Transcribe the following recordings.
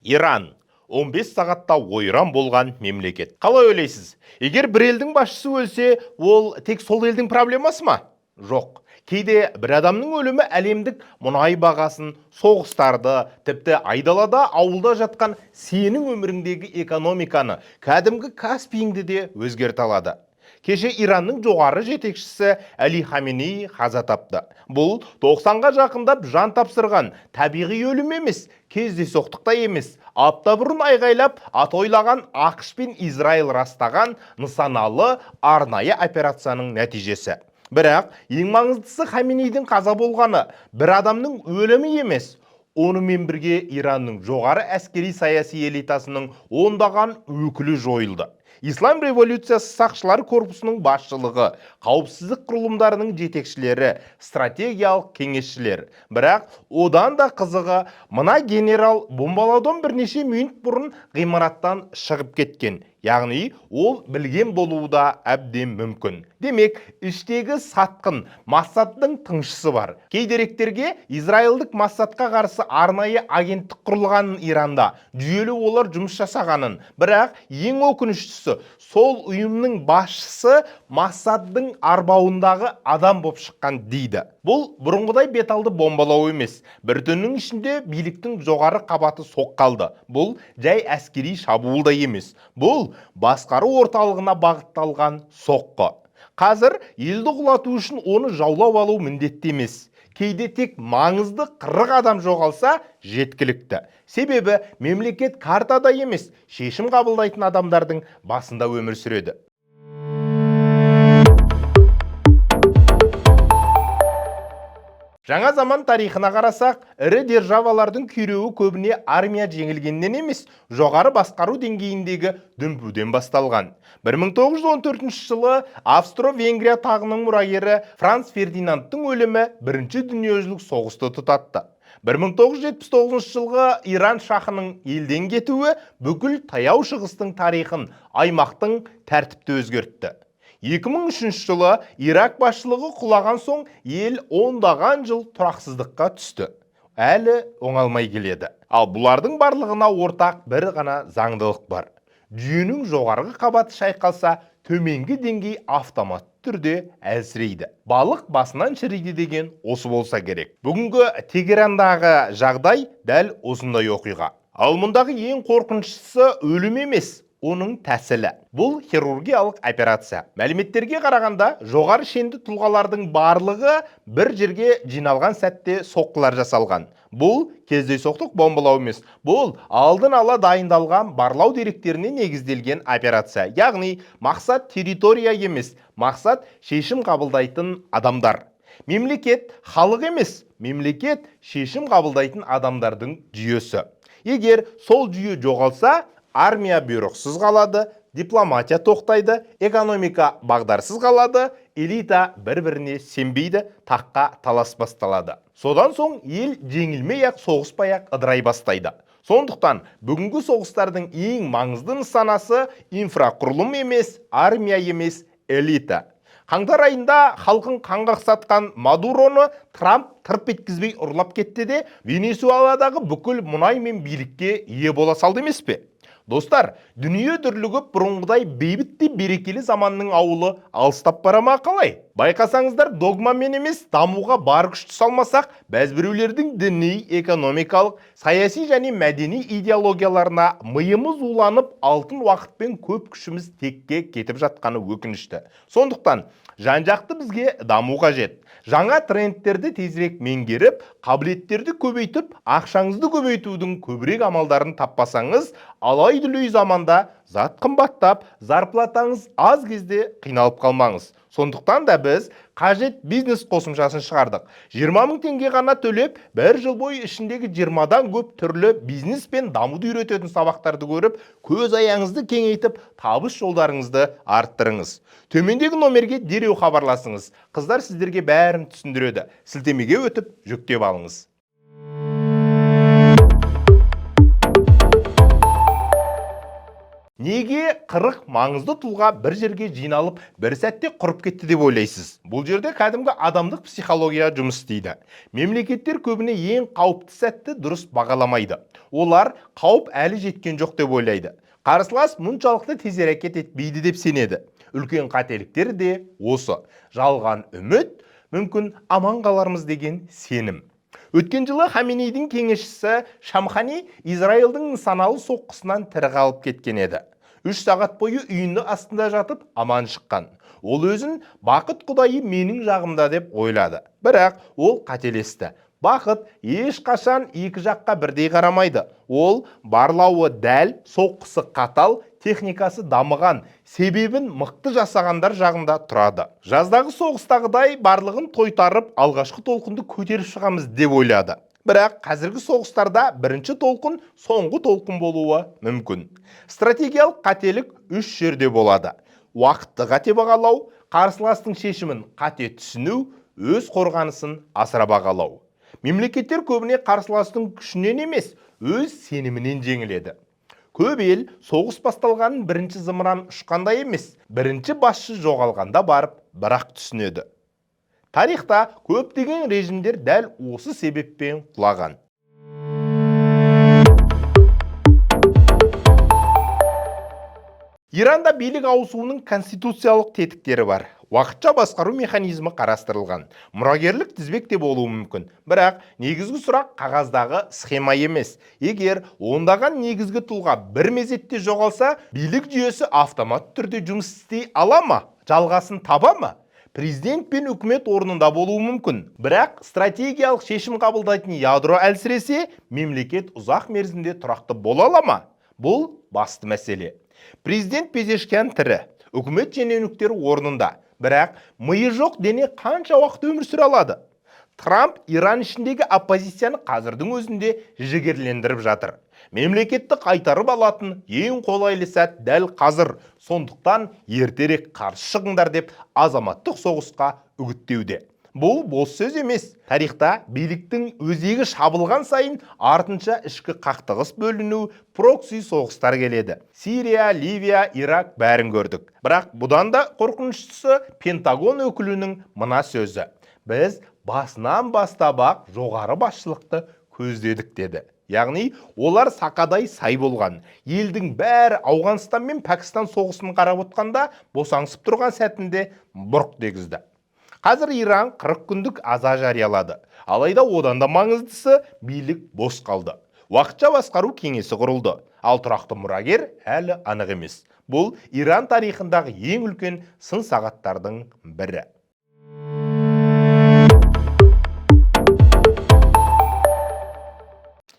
Иран 15 сағатта ойран болған мемлекет. Қалай ойлайсыз? Егер бір елдің басшысы өлсе, ол тек сол елдің проблемасы ма? Жоқ. Кейде бір адамның өлімі әлемдік мұнай бағасын, соғыстарды, тіпті айдалада, ауылда жатқан сенің өміріңдегі экономиканы, кәдімгі Каспийіңді де өзгерте алады. Кеше Иранның жоғары жетекшісі Әли Хаменеи қаза тапты. Бұл 90-ға жақындап жан тапсырған табиғи өлім емес, кездейсоқтықта емес, апта бұрын айғайлап атойлаған ақш пен Израиль растаған нысаналы арнайы операцияның нәтижесі. Бірақ ең маңыздысы Хаменейдің қаза болғаны бір адамның өлімі емес, онымен бірге Иранның жоғары әскери саяси элитасының ондаған өкілі жойылды. Ислам революциясы сақшылар корпусының басшылығы, қауіпсіздік құрылымдарының жетекшілері, стратегиялық кеңесшілер. Бірақ одан да қызығы, мына генерал бомбалаудан бірнеше минут бұрын ғимараттан шығып кеткен. Яғни ол білген болуы да әбден мүмкін. Демек, іштегі сатқын Массадтың тыңшысы бар. Кей деректерге израилдік Массадқа қарсы арнайы агенттік құрылғанын Иранда жүйелі олар жұмыс жасағанын. Бірақ ең өкініштісі, сол ұйымның басшысы Массадтың арбауындағы адам болып шыққан дейді. Бұл бұрынғыдай беталды бомбалау емес. Бір түннің ішінде биліктің жоғары қабаты соққалды. Бұл жай әскери шабуыл да емес. Бұл басқару орталығына бағытталған соққы. Қазір елді құлату үшін оны жаулап алу міндетті емес. Кейде тек маңызды 40 адам жоғалса жеткілікті. Себебі мемлекет картада емес, шешім қабылдайтын адамдардың басында өмір сүреді. Жаңа заман тарихына қарасақ, ірі державалардың күйреуі көбіне армия жеңілгеннен емес, жоғары басқару деңгейіндегі дүмпуден басталған. 1914 жылы Австро-Венгрия тағының мұрагері Франц Фердинандтың өлімі Бірінші дүниежүзілік соғысты тұтатты. 1979 жылғы Иран шахының елден кетуі бүкіл таяу шығыстың тарихын, аймақтың тәртіпті өзгертті. 2003 жылы Ирак басшылығы құлаған соң ел ондаған жыл тұрақсыздыққа түсті. Әлі оңалмай келеді. Ал бұлардың барлығына ортақ бір ғана заңдылық бар. Жүйенің жоғарғы қабаты шайқалса, төменгі деңгей автомат түрде әлсірейді. Балық басынан шіриді деген осы болса керек. Бүгінгі Тегерандағы жағдай дәл осындай оқиға. Ал мұндағы ең қорқынышысы өлім емес, оның тәсілі. Бұл хирургиялық операция. Мәліметтерге қарағанда, жоғары шенді тұлғалардың барлығы бір жерге жиналған сәтте соққылар жасалған. Бұл кездейсоқтық бомбалау емес. Бұл алдын ала дайындалған барлау деректеріне негізделген операция. Яғни, мақсат территория емес, мақсат шешім қабылдайтын адамдар. Мемлекет халық емес, мемлекет шешім қабылдайтын адамдардың жүйесі. Егер сол жүйе жоғалса, армия бұйрықсыз қалады, дипломатия тоқтайды, экономика бағдарсыз қалады, элита бір-біріне сенбейді, таққа талас басталады. Содан соң ел жеңілмей-ақ, соғыспай-ақ ыдырай бастайды. Сондықтан бүгінгі соғыстардың ең маңызды нысанасы инфрақұрылым емес, армия емес, элита. Қаңтар айында халқын қаңғақсатқан Мадуроны Трамп тырп еткізбей ұрлап кетті де, Венесуэладағы бүкіл мұнай мен билікке ие бола салды емес пе? Достар, дүние дүрлігіп бұрынғыдай бейбітті берекелі заманның ауылы алыстап бара ма қалай? Байқасаңыздар, догмамен емес, дамуға бар күшті салмасақ, бәзбіреулердің діни, экономикалық, саяси және мәдени идеологияларына миымыз уланып, алтын уақытпен көп күшіміз текке кетіп жатқаны өкінішті. Сондықтан, жан-жақты бізге даму қажет. Жаңа трендтерді тезірек меңгеріп, қабілеттерді көбейтіп, ақшаңызды көбейтудің көбірек амалдарын таппасаңыз, алай-дүлей заманда зат қымбаттап, зарплатаңыз аз кезде қиналып қалмаңыз. Сондықтан да біз қажет бизнес қосымшасын шығардық. 20 мың теңге ғана төлеп, бір жыл бойы ішіндегі 20-дан көп түрлі бизнес пен дамуды үйрететін сабақтарды көріп, көз аяңызды кеңейтіп, табыс жолдарыңызды арттырыңыз. Төмендегі номерге дереу хабарласыңыз. Қыздар сіздерге бәрін түсіндіреді. Сілтемеге өтіп, жүктеп алыңыз. Неге 40 маңызды тұлға бір жерге жиналып, бір сәтте құрып кетті деп ойлайсыз? Бұл жерде кәдімгі адамдық психология жұмыс істейді. Мемлекеттер көбіне ең қауіпті сәтті дұрыс бағаламайды. Олар қауіп әлі жеткен жоқ деп ойлайды. Қарсылас мұншалықты тез әрекет етпейді деп сенеді. Үлкен қателіктер де осы. Жалған үміт, мүмкін аман қалармыз деген сенім. Өткен жылы Хаменейдің кеңесшісі Шамхани Израилдің нысаналы соққысынан тірі қалып кеткен еді. 3 сағат бойы үйінің астында жатып аман шыққан. Ол өзін бақыт құдайы менің жағымда деп ойлады. Бірақ ол қателесті. Бақыт ешқашан екі жаққа бірдей қарамайды. Ол барлауы дәл, соққысы қатал, техникасы дамыған, себебін мықты жасағандар жағында тұрады. Жаздағы соғыстағыдай барлығын тойтарып, алғашқы толқынды көтеріп шығамыз деп ойлады. Бірақ қазіргі соғыстарда бірінші толқын соңғы толқын болуы мүмкін. Стратегиялық қателік 3 жерде болады. Уақытты қате бағалау, қарсыластың шешімін қате түсіну, өз қорғанысын асыра бағалау. Мемлекеттер көбіне қарсыластың күшінен емес, өз сенімінен жеңіледі. Көп ел соғыс басталғанын бірінші зымыран ұшқанда емес, бірінші басшы жоғалғанда барып, бірақ түсінеді. Тарихта көптеген режимдер дәл осы себеппен құлаған. Иранда билік ауысуының конституциялық тетіктері бар. Уақытша басқару механизмі қарастырылған. Мұрагерлік тізбек те болуы мүмкін. Бірақ негізгі сұрақ қағаздағы схема емес. Егер ондаған негізгі тұлға бір мезетте жоғалса, билік жүйесі автомат түрде жұмыс істей ала ма? Жалғасын таба ма? Президент пен үкімет орнында болуы мүмкін. Бірақ стратегиялық шешім қабылдайтын ядро әлсіресе, мемлекет ұзақ мерзімде тұрақты бола ала ма? Бұл басты мәселе. Президент Пезешкян тірі, үкімет шенеуніктері орнында. Бірақ миы жоқ дене қанша уақыт өмір сүре алады? Трамп Иран ішіндегі оппозицияны қазірдің өзінде жігерлендіріп жатыр. Мемлекетті қайтарып алатын ең қолайлы сәт дәл қазір. Сондықтан ертерек қарсы шығыңдар деп азаматтық соғысқа үгіттеуде. Бұл бос сөз емес. Тарихта биліктің өзегі шабылған сайын артынша ішкі қақтығыс бөліну, прокси соғыстар келеді. Сирия, Ливия, Ирак бәрін көрдік. Бірақ бұдан да қорқыныштысы Пентагон өкілінің мына сөзі. Біз басынан бастап жоғары басшылықты көздедік деді. Яғни олар сақадай сай болған. Елдің бәрі Ауғанстан мен Пәкістан соғысын қарап отқанда босаңсып тұрған сәтінде бұрқ дегізді. Қазір Иран 40 күндік аза жариялады. Алайда одан да маңыздысы билік бос қалды. Уақытша басқару кеңесі құрылды. Ал тұрақты мұрагер әлі анық емес. Бұл Иран тарихындағы ең үлкен сын сағаттардың бірі.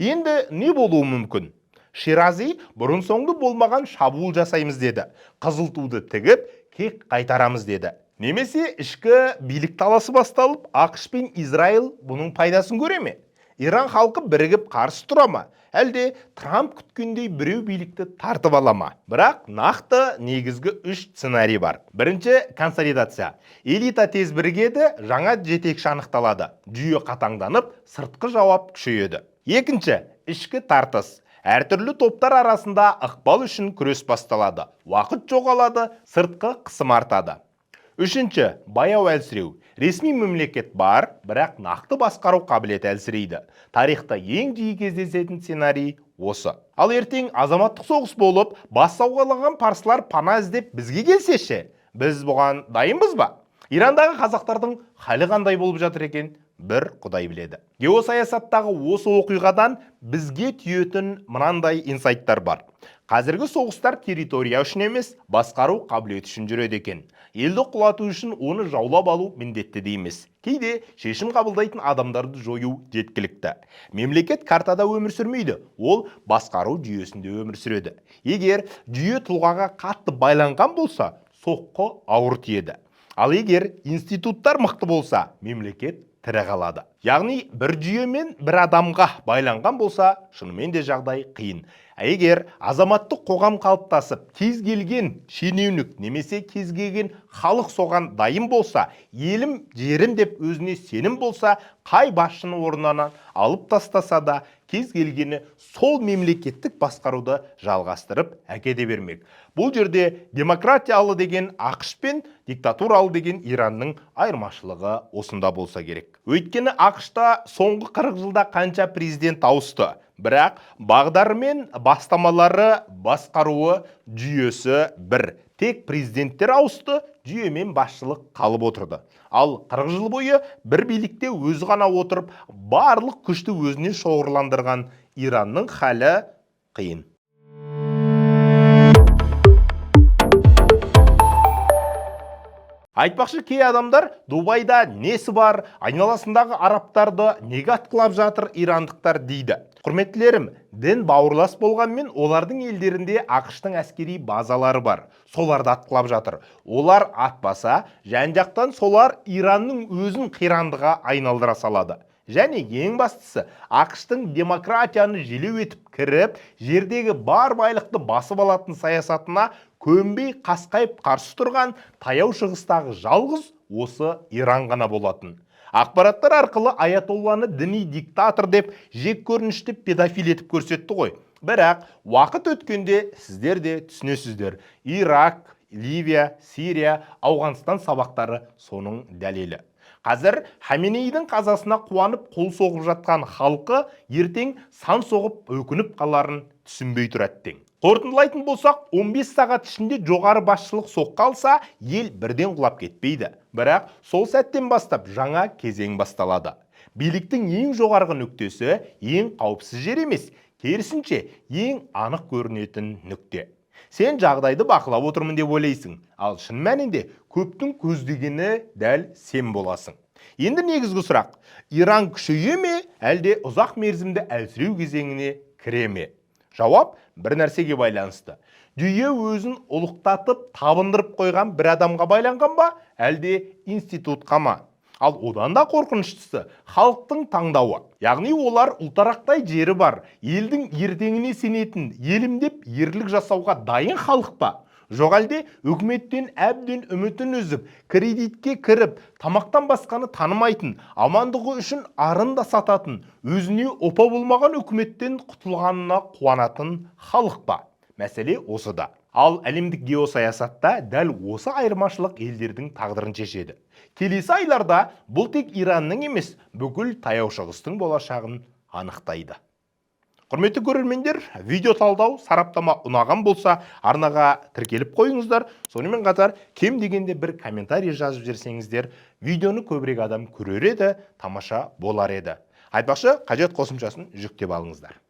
Енді не болуы мүмкін? Ширази бұрын соңды болмаған шабуыл жасаймыз деді. Қызыл туды тігіп, кек қайтарамыз деді. Немесе ішкі билік таласы басталып, ақш пен Израил бұның пайдасын көре ме? Иран халқы бірігіп қарсы тұра ма? Әлде Трамп күткендей біреу билікті тартып ала ма? Бірақ нақты негізгі 3 сценарий бар. Бірінші консолидация. Элита тез бірігеді, жаңа жетекші анықталады. Жүйе қатаңданып, сыртқы жауап күшейеді. Екінші ішкі тартыс. Әртүрлі топтар арасында ықпал үшін күрес басталады. Уақыт жоғалады, сыртқы қысым артады. Үшінші, баяу әлсіреу. Ресми мемлекет бар, бірақ нақты басқару қабілеті әлсірейді. Тарихта ең жиі кездесетін сценарий осы. Ал ертең азаматтық соғыс болып, бас сауғалаған парсылар пана іздеп бізге келсеші, біз бұған дайынбыз ба? Ирандағы қазақтардың халі қандай болып жатыр екен? Бір Құдай біледі. Геосаясаттағы осы оқиғадан бізге түйетін мынандай инсайттар бар. Қазіргі соғыстар территория үшін емес, басқару қабілеті үшін жүреді екен. Елді құлату үшін оны жаулап алу міндетті дейміз. Кейде шешім қабылдайтын адамдарды жою жеткілікті. Мемлекет картада өмір сүрмейді, ол басқару жүйесінде өмір сүреді. Егер жүйе тұлғаға қатты байланған болса, соққы ауыр тиеді. Ал егер институттар мықты болса, мемлекет тірі қалады. Яғни бір жүйе мен бір адамға байланған болса, шынымен де жағдай қиын. Егер азаматтық қоғам қалыптасып, кез келген шенеунік немесе кез келген халық соған дайын болса, елім, жерім деп өзіне сенім болса, қай басшыны орнынан алып тастаса да, кез келгені сол мемлекеттік басқаруды жалғастырып әкете бермек. Бұл жерде демократиялы деген ақш пен диктатуралы деген Иранның айырмашылығы осында болса керек. Өйткені ақшта соңғы 40 жылда қанша президент ауысты. Бірақ бағдары мен бастамалары, басқаруы, жүйесі бір. Тек президенттер ауысты, жүйе мен басшылық қалып отырды. Ал 40 жыл бойы бір билікте өзі ғана отырып, барлық күшті өзіне шоғырландырған Иранның халі қиын. Айтпақшы, кей адамдар Дубайда несі бар, айналасындағы арабтарды неге атқылап жатыр ирандықтар дейді. Құрметтілерім, дін бауырлас болғанмен олардың елдерінде ақштың әскери базалары бар. Соларды атқылап жатыр. Олар атпаса, жан-жақтан солар Иранның өзін қирандыға айналдыра салады. Және ең бастысы, ақштың демократияны желеу етіп кіріп, жердегі бар байлықты басып алатын саясатына көнбей қасқайып қарсы тұрған таяу шығыстағы жалғыз осы Иран ғана болатын. Ақпараттар арқылы аятолланы діни диктатор деп жек көрінішті педофил етіп көрсетті ғой. Бірақ уақыт өткенде сіздер де түсінесіздер. Ирак, Ливия, Сирия, Ауғанстан сабақтары соның дәлелі. Қазір Хаменейдің қазасына қуанып қол соғып жатқан халқы ертең сан соғып өкініп қаларын түсінбей тұр әттең. Қорытындылайтын болсақ, 15 сағат ішінде жоғары басшылық соққы алса, ел бірден құлап кетпейді. Бірақ сол сәттен бастап жаңа кезең басталады. Биліктің ең жоғарғы нүктесі ең қауіпсіз жер емес, керісінше ең анық көрінетін нүкте. Сен жағдайды бақылап отырмын деп ойлайсың, ал шын мәнінде көптің көздегені дәл сен боласың. Енді негізгі сұрақ, Иран күшейе ме, әлде ұзақ мерзімді әлсіреу кезеңіне кіре ме? Жауап бір нәрсеге байланысты. Жүйе өзін ұлықтатып, табындырып қойған бір адамға байланған ба, әлде институтқа ма? Ал одан да қорқыныштысы халықтың таңдауы. Яғни олар ұлтарақтай жері бар, елдің ертеңіне сенетін, елім деп ерлік жасауға дайын халық па? Жоқ әлде үкіметтен әбден үмітін үзіп, кредитке кіріп, тамақтан басқаны танымайтын, амандығы үшін арын да сататын, өзіне опа болмаған үкіметтен құтылғанына қуанатын халық па? Мәселе осыда. Ал әлемдік геосаясатта дәл осы айырмашылық елдердің тағдырын шешеді. Келесі айларда бұл тек Иранның емес, бүкіл таяу шығыстың болашағын анықтайды. Құрметті көрермендер, видео талдау, сараптама ұнаған болса, арнаға тіркеліп қойыңыздар. Сонымен қатар кем дегенде бір комментарий жазып жерсеңіздер, видеоны көбірек адам көрер еді, тамаша болар еді. Айтпақшы, қажет қосымшасын жүктеп алыңыздар.